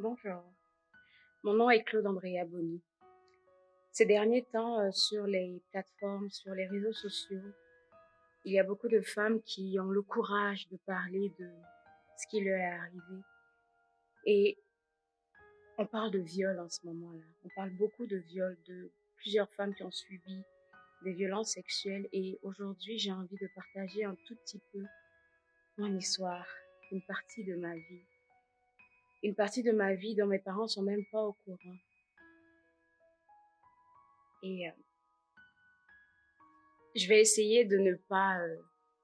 Bonjour, mon nom est Claude Andrea Boni. Ces derniers temps, sur les plateformes, sur les réseaux sociaux, il y a beaucoup de femmes qui ont le courage de parler de ce qui leur est arrivé. Et on parle de viol en ce moment-là. On parle beaucoup de viol, de plusieurs femmes qui ont subi des violences sexuelles. Et aujourd'hui, j'ai envie de partager un tout petit peu mon histoire, une partie de ma vie. Une partie de ma vie dont mes parents sont même pas au courant. Et je vais essayer de ne pas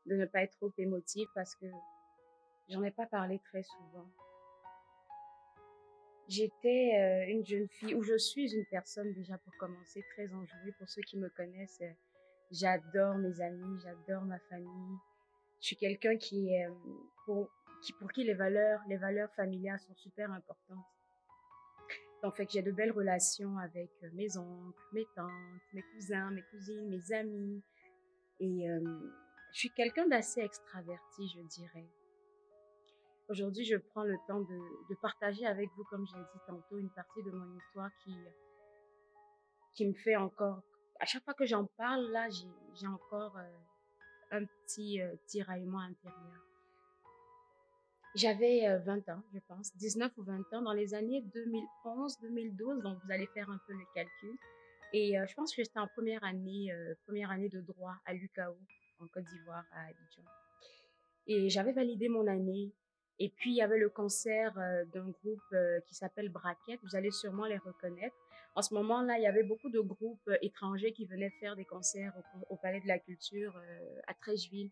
être trop émotive parce que j'en ai pas parlé très souvent. J'étais une jeune fille, ou je suis une personne déjà pour commencer très enjouée. Pour ceux qui me connaissent, j'adore mes amis, j'adore ma famille. Je suis quelqu'un pour, pour qui les valeurs familiales sont super importantes. Donc, fait que j'ai de belles relations avec mes oncles, mes tantes, mes cousins, mes cousines, mes amis. Et je suis quelqu'un d'assez extraverti, je dirais. Aujourd'hui, je prends le temps de partager avec vous, comme j'ai dit tantôt, une partie de mon histoire qui me fait encore... À chaque fois que j'en parle, là, j'ai encore un petit tiraillement intérieur. J'avais 20 ans, je pense, 19 ou 20 ans, dans les années 2011-2012, donc vous allez faire un peu le calcul. Et je pense que j'étais en première année de droit à l'UCAO, en Côte d'Ivoire, à Abidjan. Et j'avais validé mon année. Et puis, il y avait le concert d'un groupe qui s'appelle Braquette. Vous allez sûrement les reconnaître. En ce moment-là, il y avait beaucoup de groupes étrangers qui venaient faire des concerts au Palais de la Culture à Treichville.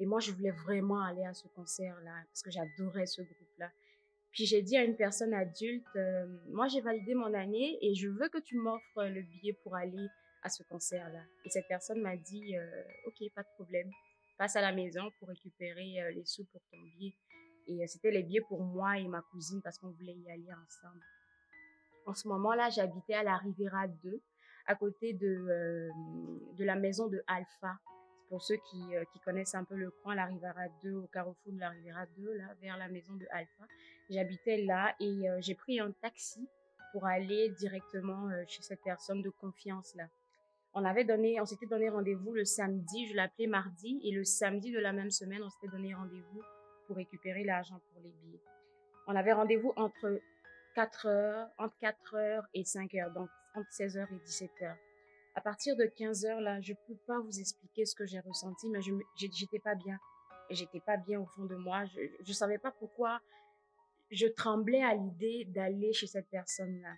Et moi, je voulais vraiment aller à ce concert-là parce que j'adorais ce groupe-là. Puis j'ai dit à une personne adulte, moi j'ai validé mon année et je veux que tu m'offres le billet pour aller à ce concert-là. Et cette personne m'a dit, ok, pas de problème, passe à la maison pour récupérer les sous pour ton billet. Et c'était les billets pour moi et ma cousine parce qu'on voulait y aller ensemble. En ce moment-là, j'habitais à la Riviera 2, à côté de la maison de Alpha. Pour ceux qui connaissent un peu le coin, la Riviera 2, au carrefour de la Riviera 2, là, vers la maison de Alpha. J'habitais là et j'ai pris un taxi pour aller directement chez cette personne de confiance là. On s'était donné rendez-vous le samedi, je l'appelais mardi, et le samedi de la même semaine, on s'était donné rendez-vous pour récupérer l'argent pour les billets. On avait rendez-vous entre 4 heures et 5 heures, donc entre 16 heures et 17 heures. À partir de 15 heures, là, je peux pas vous expliquer ce que j'ai ressenti, mais j'étais pas bien. Et j'étais pas bien au fond de moi. Je savais pas pourquoi je tremblais à l'idée d'aller chez cette personne-là.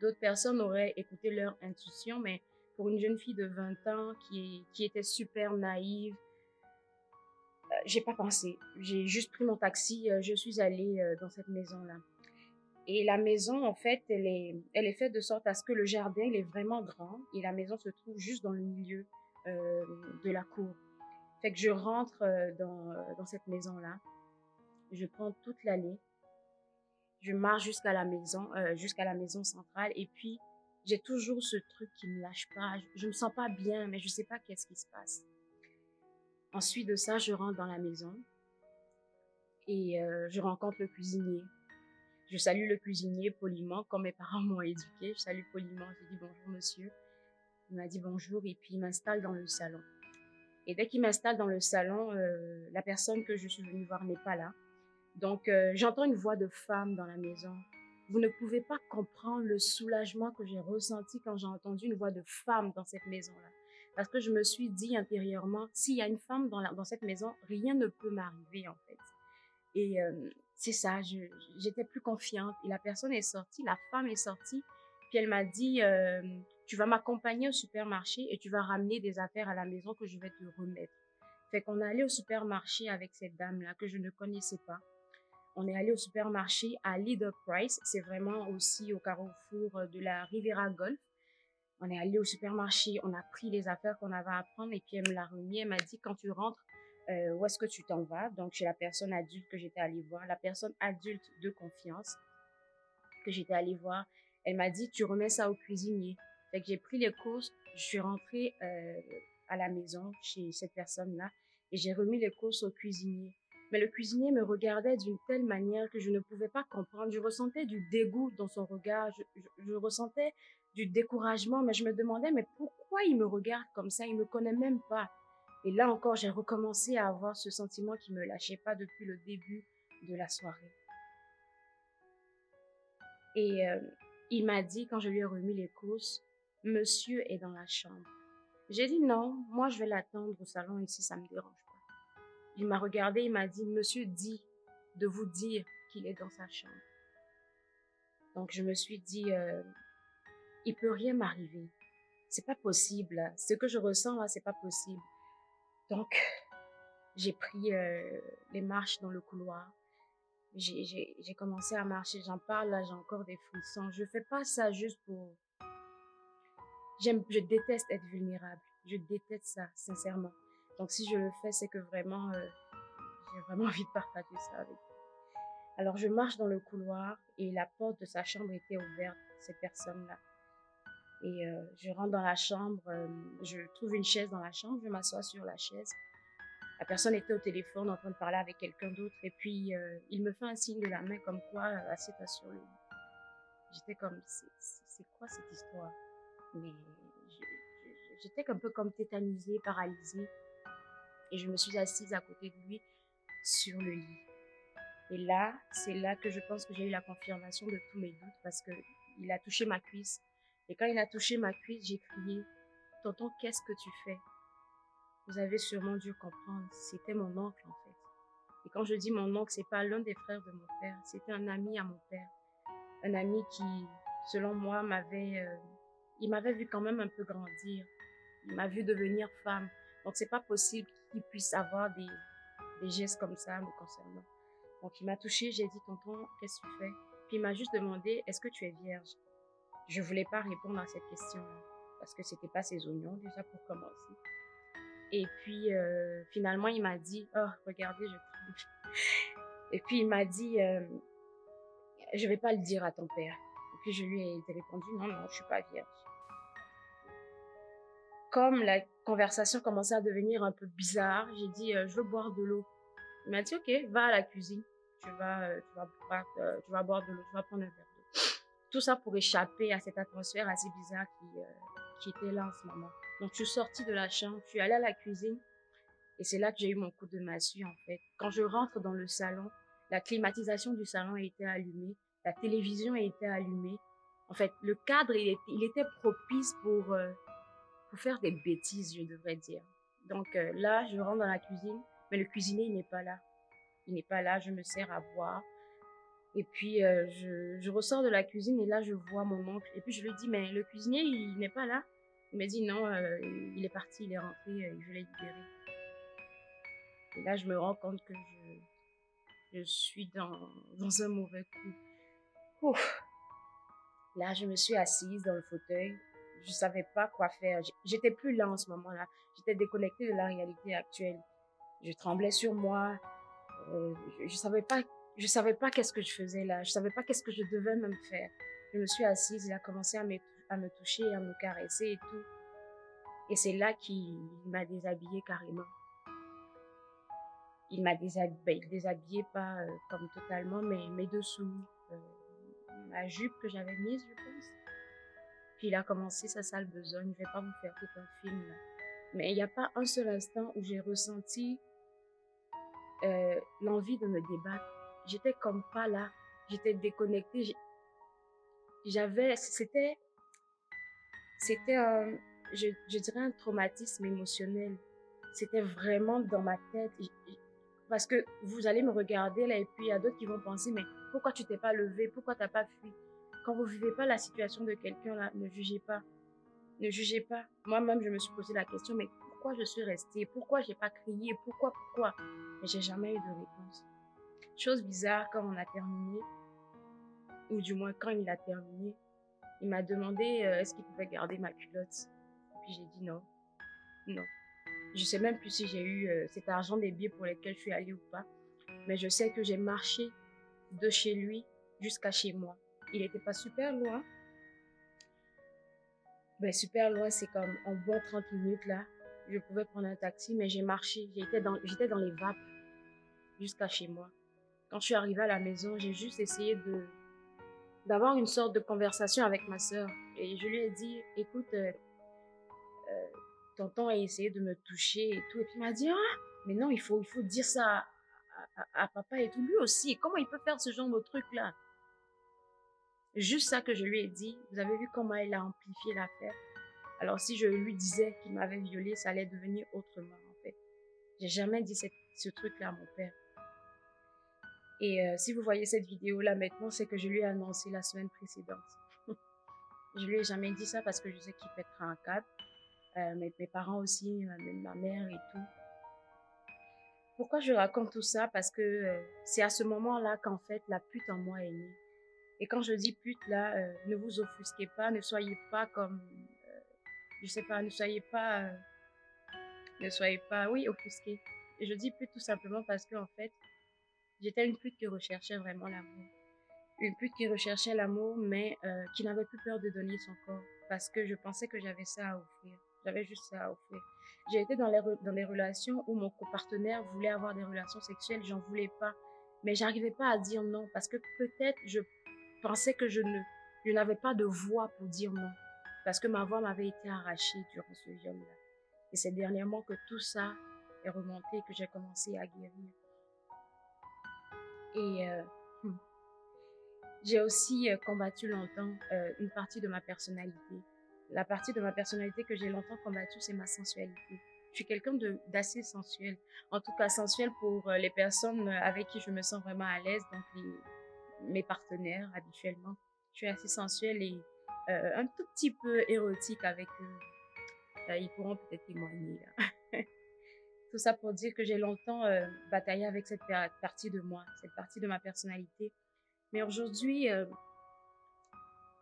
D'autres personnes auraient écouté leur intuition, mais pour une jeune fille de 20 ans qui était super naïve, j'ai pas pensé. J'ai juste pris mon taxi, je suis allée dans cette maison-là. Et la maison, en fait, elle est faite de sorte à ce que le jardin, il est vraiment grand et la maison se trouve juste dans le milieu de la cour. Fait que je rentre dans cette maison-là, je prends toute l'allée, je marche jusqu'à la maison centrale et puis j'ai toujours ce truc qui me lâche pas. Je me sens pas bien, mais je sais pas qu'est-ce qui se passe. Ensuite de ça, je rentre dans la maison et je rencontre le cuisinier. Je salue le cuisinier poliment, comme mes parents m'ont éduqué. Je salue poliment, je dis bonjour monsieur. Il m'a dit bonjour et puis il m'installe dans le salon. Et dès qu'il m'installe dans le salon, la personne que je suis venue voir n'est pas là. Donc j'entends une voix de femme dans la maison. Vous ne pouvez pas comprendre le soulagement que j'ai ressenti quand j'ai entendu une voix de femme dans cette maison-là. Parce que je me suis dit intérieurement, s'il y a une femme dans cette maison, rien ne peut m'arriver en fait. Et c'est ça, j'étais plus confiante. Et la personne est sortie, la femme est sortie, puis elle m'a dit, tu vas m'accompagner au supermarché et tu vas ramener des affaires à la maison que je vais te remettre. Fait qu'on est allé au supermarché avec cette dame-là que je ne connaissais pas. On est allé au supermarché à Leader Price, c'est vraiment aussi au carrefour de la Riviera Golf. On est allé au supermarché, on a pris les affaires qu'on avait à prendre et puis elle me l'a remis. Elle m'a dit, quand tu rentres, où est-ce que tu t'en vas? Donc, chez la personne adulte que j'étais allée voir, la personne adulte de confiance que j'étais allée voir, elle m'a dit, tu remets ça au cuisinier. Fait que j'ai pris les courses, je suis rentrée à la maison chez cette personne-là et j'ai remis les courses au cuisinier. Mais le cuisinier me regardait d'une telle manière que je ne pouvais pas comprendre. Je ressentais du dégoût dans son regard, je ressentais du découragement, mais je me demandais, mais pourquoi il me regarde comme ça? Il me connaît même pas. Et là encore, j'ai recommencé à avoir ce sentiment qui me lâchait pas depuis le début de la soirée. Et il m'a dit, quand je lui ai remis les courses, monsieur est dans la chambre. J'ai dit non, moi je vais l'attendre au salon ici, ça me dérange pas. Il m'a regardé, il m'a dit, monsieur dit de vous dire qu'il est dans sa chambre. Donc je me suis dit, il peut rien m'arriver. C'est pas possible. Ce que je ressens là, c'est pas possible. Donc j'ai pris les marches dans le couloir. J'ai commencé à marcher. J'en parle là, j'ai encore des frissons. Je fais pas ça juste pour. Je déteste être vulnérable. Je déteste ça, sincèrement. Donc si je le fais, c'est que vraiment, j'ai vraiment envie de partager ça avec vous. Alors je marche dans le couloir et la porte de sa chambre était ouverte, cette personne-là. Et je rentre dans la chambre, je trouve une chaise dans la chambre, je m'assois sur la chaise. La personne était au téléphone en train de parler avec quelqu'un d'autre et puis il me fait un signe de la main comme quoi assieds-toi sur le lit. J'étais comme, c'est quoi cette histoire? Mais j'étais un peu comme tétanisée, paralysée et je me suis assise à côté de lui sur le lit. Et là, c'est là que je pense que j'ai eu la confirmation de tous mes doutes parce que il a touché ma cuisse. Et quand il a touché ma cuisse, j'ai crié, tonton, qu'est-ce que tu fais? Vous avez sûrement dû comprendre, c'était mon oncle en fait. Et quand je dis mon oncle, c'est pas l'un des frères de mon père, c'était un ami à mon père. Un ami qui, selon moi, il m'avait vu quand même un peu grandir. Il m'a vu devenir femme. Donc c'est pas possible qu'il puisse avoir des gestes comme ça me concernant. Donc il m'a touchée, j'ai dit, tonton, qu'est-ce que tu fais? Puis il m'a juste demandé, est-ce que tu es vierge? Je voulais pas répondre à cette question-là, parce que c'était pas ses oignons, déjà pour commencer. Et puis, finalement, il m'a dit, oh, regardez, je tremble. Et puis il m'a dit, je vais pas le dire à ton père. Et puis je lui ai répondu, non, non, je suis pas vierge. Comme la conversation commençait à devenir un peu bizarre, j'ai dit, je veux boire de l'eau. Il m'a dit, ok, va à la cuisine. Tu vas boire de l'eau, tu vas prendre un verre d'eau. Tout ça pour échapper à cette atmosphère assez bizarre qui était là en ce moment. Donc, je suis sortie de la chambre, je suis allée à la cuisine et c'est là que j'ai eu mon coup de massue, en fait. Quand je rentre dans le salon, la climatisation du salon a été allumée, la télévision a été allumée. En fait, le cadre, il était propice pour faire des bêtises, je devrais dire. Donc là, je rentre dans la cuisine, mais le cuisinier, il n'est pas là. Il n'est pas là, je me sers à boire. Et puis, je ressors de la cuisine et là, je vois mon oncle. Et puis, je lui dis, mais le cuisinier, il n'est pas là. Il m'a dit, non, il est parti, il est rentré, je l'ai libéré. Et là, je me rends compte que je suis dans un mauvais coup. Ouf. Là, je me suis assise dans le fauteuil. Je savais pas quoi faire. J'étais plus là en ce moment-là. J'étais déconnectée de la réalité actuelle. Je tremblais sur moi. Je savais pas qu'est-ce que je faisais là. Je savais pas qu'est-ce que je devais même faire. Je me suis assise. Il a commencé à me toucher, à me caresser et tout. Et c'est là qu'il m'a déshabillée carrément. Il m'a déshabillée pas comme totalement, mais mes dessous, ma jupe que j'avais mise, je pense. Puis il a commencé sa sale besogne. Je vais pas vous faire tout un film là. Mais il n'y a pas un seul instant où j'ai ressenti l'envie de me débattre. J'étais comme pas là. J'étais déconnectée. C'était un, je dirais un traumatisme émotionnel. C'était vraiment dans ma tête. Parce que vous allez me regarder là et puis il y a d'autres qui vont penser, mais pourquoi tu t'es pas levé? Pourquoi t'as pas fui? Quand vous vivez pas la situation de quelqu'un là, ne jugez pas. Ne jugez pas. Moi-même, je me suis posé la question, mais pourquoi je suis restée? Pourquoi j'ai pas crié? Pourquoi? Mais j'ai jamais eu de réponse. Chose bizarre, quand on a terminé, ou du moins quand il a terminé, il m'a demandé est-ce qu'il pouvait garder ma culotte. Et puis j'ai dit non, non. Je sais même plus si j'ai eu cet argent des billets pour lesquels je suis allée ou pas. Mais je sais que j'ai marché de chez lui jusqu'à chez moi. Il n'était pas super loin. Ben, super loin, c'est comme en bon 30 minutes là. Je pouvais prendre un taxi, mais j'ai marché. J'étais dans les vapes. jusqu'à chez moi. Quand je suis arrivée à la maison, j'ai juste essayé d'avoir une sorte de conversation avec ma sœur. Et je lui ai dit, écoute, tonton a essayé de me toucher et tout. Et puis il m'a dit, ah, mais non, il faut dire ça à papa et tout. Lui aussi, comment il peut faire ce genre de truc-là? Juste ça que je lui ai dit. Vous avez vu comment elle a amplifié l'affaire? Alors si je lui disais qu'il m'avait violée, ça allait devenir autrement, en fait. J'ai jamais dit ce truc-là à mon père. Et si vous voyez cette vidéo-là maintenant, c'est que je lui ai annoncé la semaine précédente. Je lui ai jamais dit ça parce que je sais qu'il pètera un câble. Mes parents aussi, même ma mère et tout. Pourquoi je raconte tout ça? Parce que c'est à ce moment-là qu'en fait la pute en moi est née. Et quand je dis pute là, ne vous offusquez pas, ne soyez pas comme, je sais pas, ne soyez pas, oui, offusqués. Et je dis pute tout simplement parce que en fait, j'étais une pute qui recherchait vraiment l'amour. Une pute qui recherchait l'amour, mais qui n'avait plus peur de donner son corps. Parce que je pensais que j'avais ça à offrir. J'avais juste ça à offrir. J'ai été dans des relations où mon copartenaire voulait avoir des relations sexuelles, j'en voulais pas. Mais j'arrivais pas à dire non parce que peut-être je pensais que je n'avais pas de voix pour dire non. Parce que ma voix m'avait été arrachée durant ce viol-là. Et c'est dernièrement que tout ça est remonté, que j'ai commencé à guérir. Et j'ai aussi combattu longtemps une partie de ma personnalité. La partie de ma personnalité que j'ai longtemps combattue, c'est ma sensualité. Je suis quelqu'un d'assez sensuel. En tout cas, sensuel pour les personnes avec qui je me sens vraiment à l'aise, donc mes partenaires habituellement. Je suis assez sensuelle et un tout petit peu érotique avec eux. Ils pourront peut-être témoigner là. Tout ça pour dire que j'ai longtemps bataillé avec cette partie de moi, cette partie de ma personnalité. Mais aujourd'hui,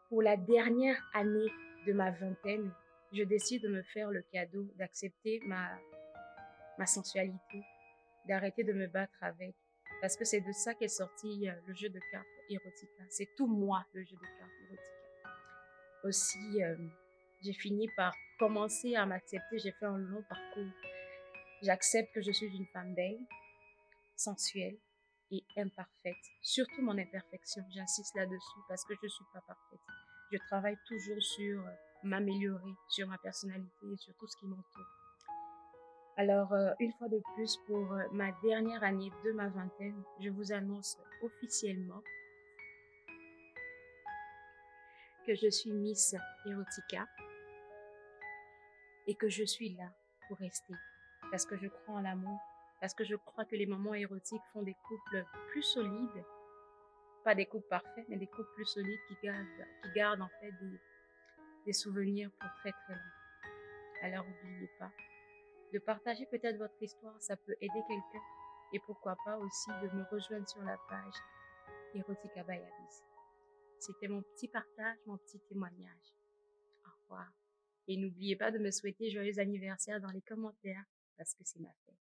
pour la dernière année de ma vingtaine, je décide de me faire le cadeau d'accepter ma sensualité, d'arrêter de me battre avec. Parce que c'est de ça qu'est sorti le jeu de cartes Erotica. C'est tout moi, le jeu de cartes Erotica. Aussi, j'ai fini par commencer à m'accepter. J'ai fait un long parcours. J'accepte que je suis une femme belle, sensuelle et imparfaite. Surtout mon imperfection, j'insiste là-dessus parce que je ne suis pas parfaite. Je travaille toujours sur m'améliorer, sur ma personnalité et sur tout ce qui m'entoure. Alors, une fois de plus, pour ma dernière année de ma vingtaine, je vous annonce officiellement que je suis Miss Erotica et que je suis là pour rester. Parce que je crois en l'amour, parce que je crois que les moments érotiques font des couples plus solides. Pas des couples parfaits, mais des couples plus solides qui gardent en fait des souvenirs pour très très longtemps. Alors n'oubliez pas de partager peut-être votre histoire, ça peut aider quelqu'un. Et pourquoi pas aussi de me rejoindre sur la page Erotica by Abyss. C'était mon petit partage, mon petit témoignage. Au revoir. Et n'oubliez pas de me souhaiter joyeux anniversaire dans les commentaires parce que c'est ma fête.